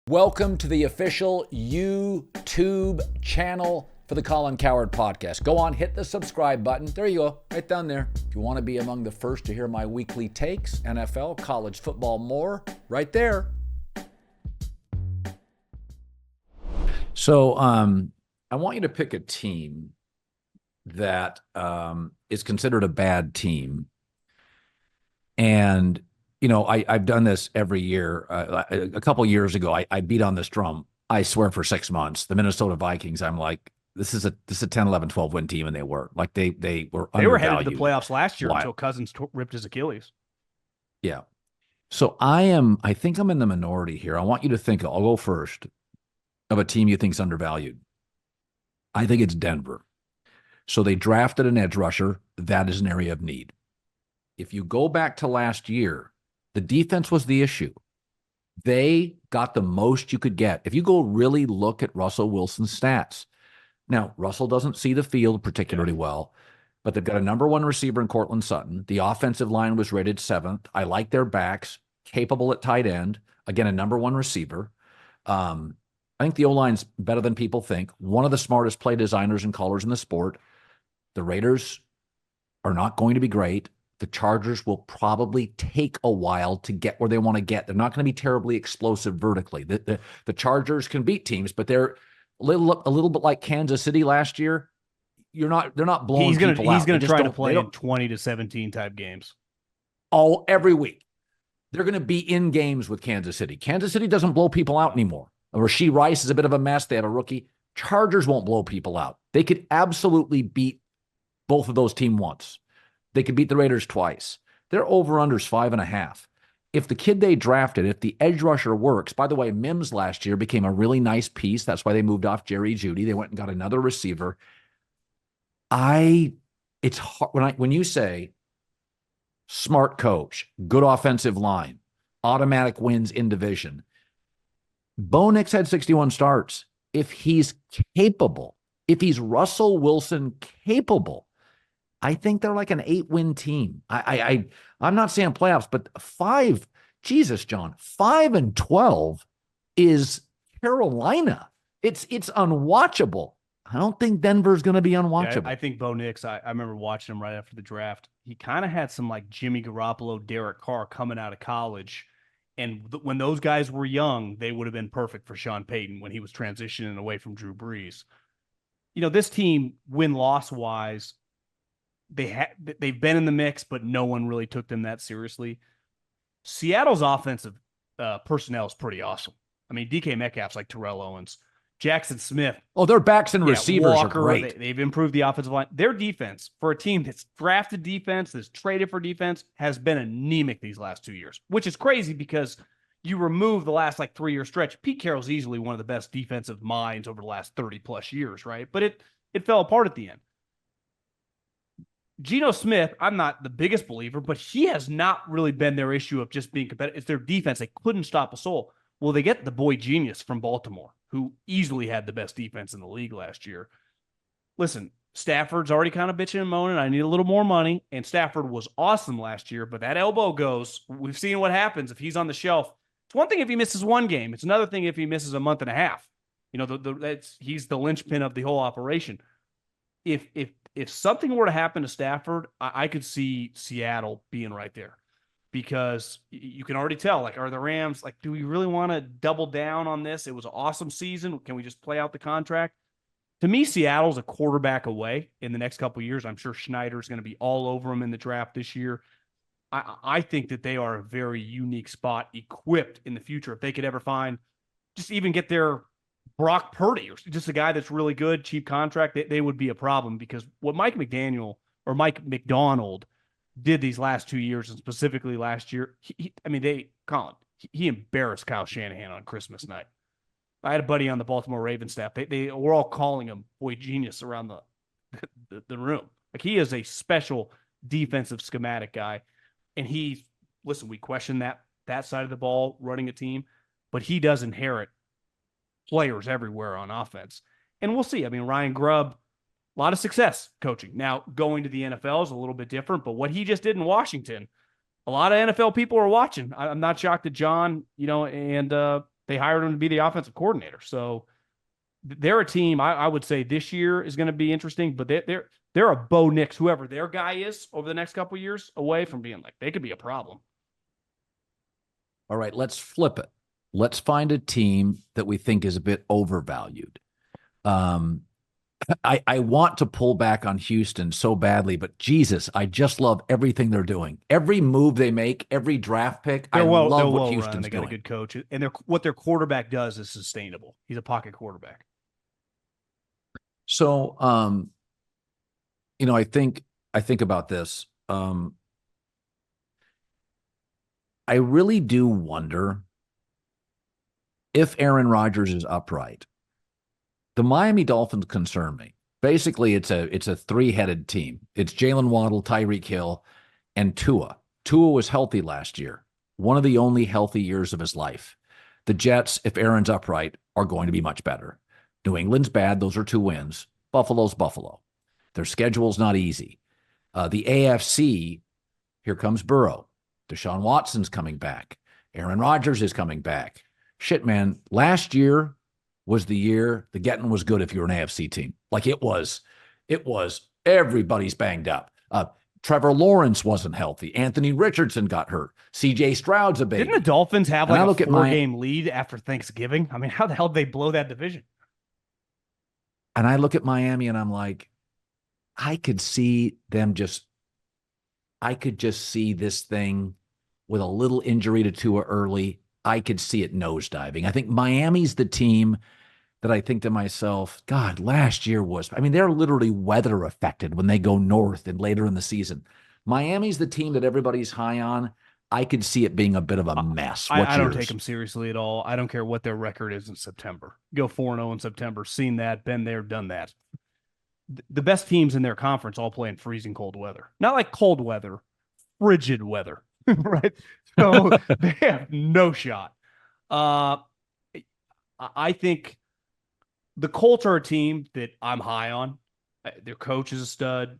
Welcome to the official YouTube channel for the Colin Cowherd Podcast. Go on, hit the subscribe button. There you go, right down there. If you want to be among the first to hear my weekly takes, NFL, college football, more, right there. So I want you to pick a team that is considered a bad team. And you know, I've done this every year. A couple years ago, I beat on this drum, I swear, for 6 months. The Minnesota Vikings, I'm like, this is a 10, 11, 12 win team, and they were. Like, they were undervalued. They were headed to the playoffs last year until Cousins ripped his Achilles. Yeah. So I think I'm in the minority here. I want you to think, I'll go first, of a team you think is undervalued. I think it's Denver. So they drafted an edge rusher. That is an area of need. If you go back to last year, the defense was the issue. They got the most you could get. If you go really look at Russell Wilson's stats. Now, Russell doesn't see the field particularly well, but they've got a number one receiver in Cortland Sutton. The offensive line was rated 7th. I like their backs, capable at tight end. Again, a number one receiver. I think the O-line's better than people think. One of the smartest play designers and callers in the sport. The Raiders are not going to be great. The Chargers will probably take a while to get where they want to get. They're not going to be terribly explosive vertically. The Chargers can beat teams, but they're a little bit like Kansas City last year. They're not blowing people out. He's going to try to play in 20 to 17 type games every week. They're going to be in games with Kansas City. Kansas City doesn't blow people out anymore. Rashee Rice is a bit of a mess. They have a rookie. Chargers won't blow people out. They could absolutely beat both of those teams once. They could beat the Raiders twice. Their over-under's 5.5. If the kid they drafted, if the edge rusher works, by the way, Mims last year became a really nice piece. That's why they moved off Jerry Jeudy. They went and got another receiver. It's hard when you say smart coach, good offensive line, automatic wins in division. Bo Nix had 61 starts. If he's capable, if he's Russell Wilson capable, I think they're like an 8-win team. I'm not saying playoffs, but 5 and 12 is Carolina. It's unwatchable. I don't think Denver's going to be unwatchable. Yeah, I think Bo Nix, I remember watching him right after the draft. He kind of had some like Jimmy Garoppolo, Derek Carr coming out of college. And when those guys were young, they would have been perfect for Sean Payton when he was transitioning away from Drew Brees. You know, this team, win-loss wise, they've been in the mix, but no one really took them that seriously. Seattle's offensive personnel is pretty awesome. I mean, DK Metcalf's like Terrell Owens. Jackson Smith. Oh, their backs and receivers Walker, are great. They've improved the offensive line. Their defense, for a team that's drafted defense, that's traded for defense, has been anemic these last 2 years, which is crazy because you remove the last 3-year stretch. Pete Carroll's easily one of the best defensive minds over the last 30-plus years, right? But it fell apart at the end. Geno Smith, I'm not the biggest believer, but he has not really been their issue of just being competitive. It's their defense. They couldn't stop a soul. Well, they get the boy genius from Baltimore, who easily had the best defense in the league last year. Listen, Stafford's already kind of bitching and moaning. I need a little more money. And Stafford was awesome last year, but that elbow goes. We've seen what happens if he's on the shelf. It's one thing if he misses one game. It's another thing if he misses a month and a half. You know, he's the linchpin of the whole operation. If something were to happen to Stafford, I could see Seattle being right there. Because you can already tell, are the Rams, do we really want to double down on this? It was an awesome season. Can we just play out the contract? To me, Seattle's a quarterback away in the next couple of years. I'm sure Schneider's going to be all over them in the draft this year. I think that they are a very unique spot, equipped in the future. If they could ever find, just even get their Brock Purdy or just a guy that's really good, cheap contract, they would be a problem, because what Mike McDonald did these last 2 years, and specifically last year, he embarrassed Kyle Shanahan on Christmas night. I had a buddy on the Baltimore Ravens staff. They were all calling him boy genius around the room. He is a special defensive schematic guy. And we question that side of the ball, running a team, but he does inherit players everywhere on offense. And we'll see. I mean, Ryan Grubb, a lot of success coaching. Now, going to the NFL is a little bit different, but what he just did in Washington, a lot of NFL people are watching. I'm not shocked that John, and They hired him to be the offensive coordinator. So they're a team I would say this year is going to be interesting, but they're a Bo Nix, whoever their guy is over the next couple of years, away from being like they could be a problem. All right, let's flip it. Let's find a team that we think is a bit overvalued. I want to pull back on Houston so badly, but Jesus, I just love everything they're doing. Every move they make, every draft pick, I love what Houston's They got doing. a good coach, and what their quarterback does is sustainable. He's a pocket quarterback. So, I think about this. I really do wonder if Aaron Rodgers is upright. The Miami Dolphins concern me. Basically, it's a three-headed team. It's Jalen Waddle, Tyreek Hill, and Tua. Tua was healthy last year, one of the only healthy years of his life. The Jets, if Aaron's upright, are going to be much better. New England's bad. Those are 2 wins. Buffalo's Buffalo. Their schedule's not easy. The AFC, here comes Burrow. Deshaun Watson's coming back. Aaron Rodgers is coming back. Shit, man. Last year was the year the getting was good if you're an AFC team. Like it was everybody's banged up. Trevor Lawrence wasn't healthy. Anthony Richardson got hurt. CJ Stroud's a baby. Didn't the Dolphins have like a 4-game lead after Thanksgiving? I mean, how the hell did they blow that division? And I look at Miami and I'm like, I could just see this thing with a little injury to Tua early. I could see it nosediving. I think Miami's the team that I think to myself, God, last year they're literally weather affected when they go north and later in the season. Miami's the team that everybody's high on. I could see it being a bit of a mess. I don't take them seriously at all. I don't care what their record is in September. Go 4-0 in September. Seen that, been there, done that. The best teams in their conference all play in freezing cold weather. Not like cold weather, frigid weather, right? So they have no shot. I think the Colts are a team that I'm high on. Their coach is a stud.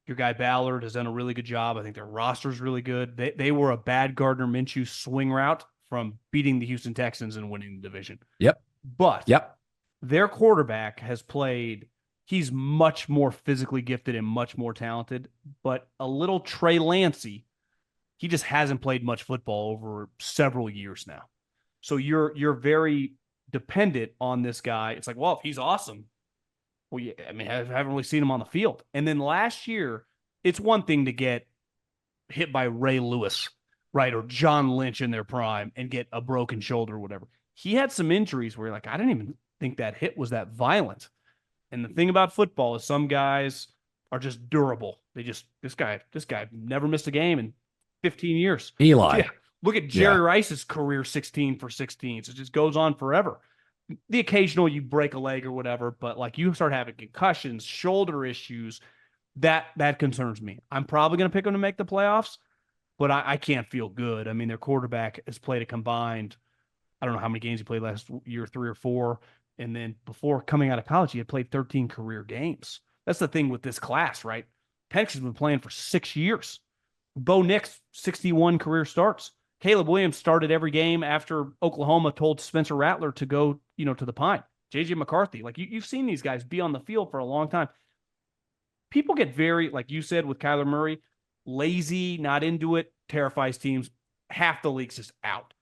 Your guy Ballard has done a really good job. I think their roster is really good. They were a bad Gardner Minshew swing route from beating the Houston Texans and winning the division. Yep. But their quarterback has played. He's much more physically gifted and much more talented. But a little Trey Lancey, he just hasn't played much football over several years now. So you're very dependent on this guy. It's like, well, if he's awesome, well, yeah, I mean, I haven't really seen him on the field. And then last year, it's one thing to get hit by Ray Lewis, right, or John Lynch in their prime and get a broken shoulder or whatever. He had some injuries where you're like, I didn't even think that hit was that violent. And the thing about football is some guys are just durable. This guy never missed a game in 15 years. Eli. Yeah. Look at Jerry Rice's career 16 for 16. So it just goes on forever. The occasional you break a leg or whatever, but like you start having concussions, shoulder issues, that concerns me. I'm probably going to pick them to make the playoffs, but I can't feel good. I mean, their quarterback has played a combined, I don't know how many games he played last year, 3 or 4. And then before coming out of college, he had played 13 career games. That's the thing with this class, right? Penix has been playing for 6 years. Bo Nix, 61 career starts. Caleb Williams started every game after Oklahoma told Spencer Rattler to go, to the Pine. J.J. McCarthy, like you've seen these guys be on the field for a long time. People get very, like you said with Kyler Murray, lazy, not into it, terrifies teams. Half the league's just out.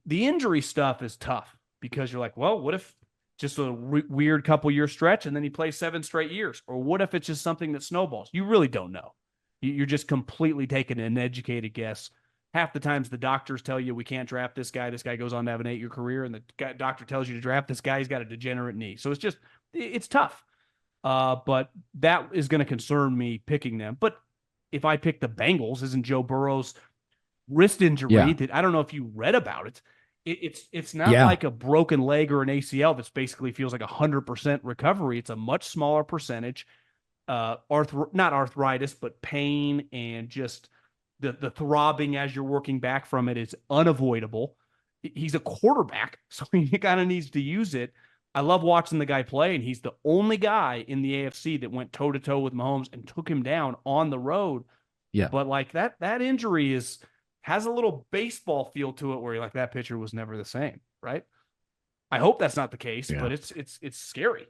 The injury stuff is tough because you're like, well, what if just a weird couple year stretch and then he plays 7 straight years? Or what if it's just something that snowballs? You really don't know. You're just completely taking an educated guess. Half the times the doctors tell you we can't draft this guy. This guy goes on to have an 8-year career, and the doctor tells you to draft this guy. He's got a degenerate knee. So it's tough. But that is going to concern me picking them. But if I pick the Bengals, isn't Joe Burrow's wrist injury that I don't know if you read about it. It's not like a broken leg or an ACL that's basically feels like 100% recovery. It's a much smaller percentage. Not arthritis, but pain and just the throbbing as you're working back from it is unavoidable. He's a quarterback, so he kind of needs to use it. I love watching the guy play, and he's the only guy in the AFC that went toe-to-toe with Mahomes and took him down on the road. Yeah. But like that injury has a little baseball feel to it where you're like, that pitcher was never the same. right? I hope that's not the case, Yeah. but it's scary.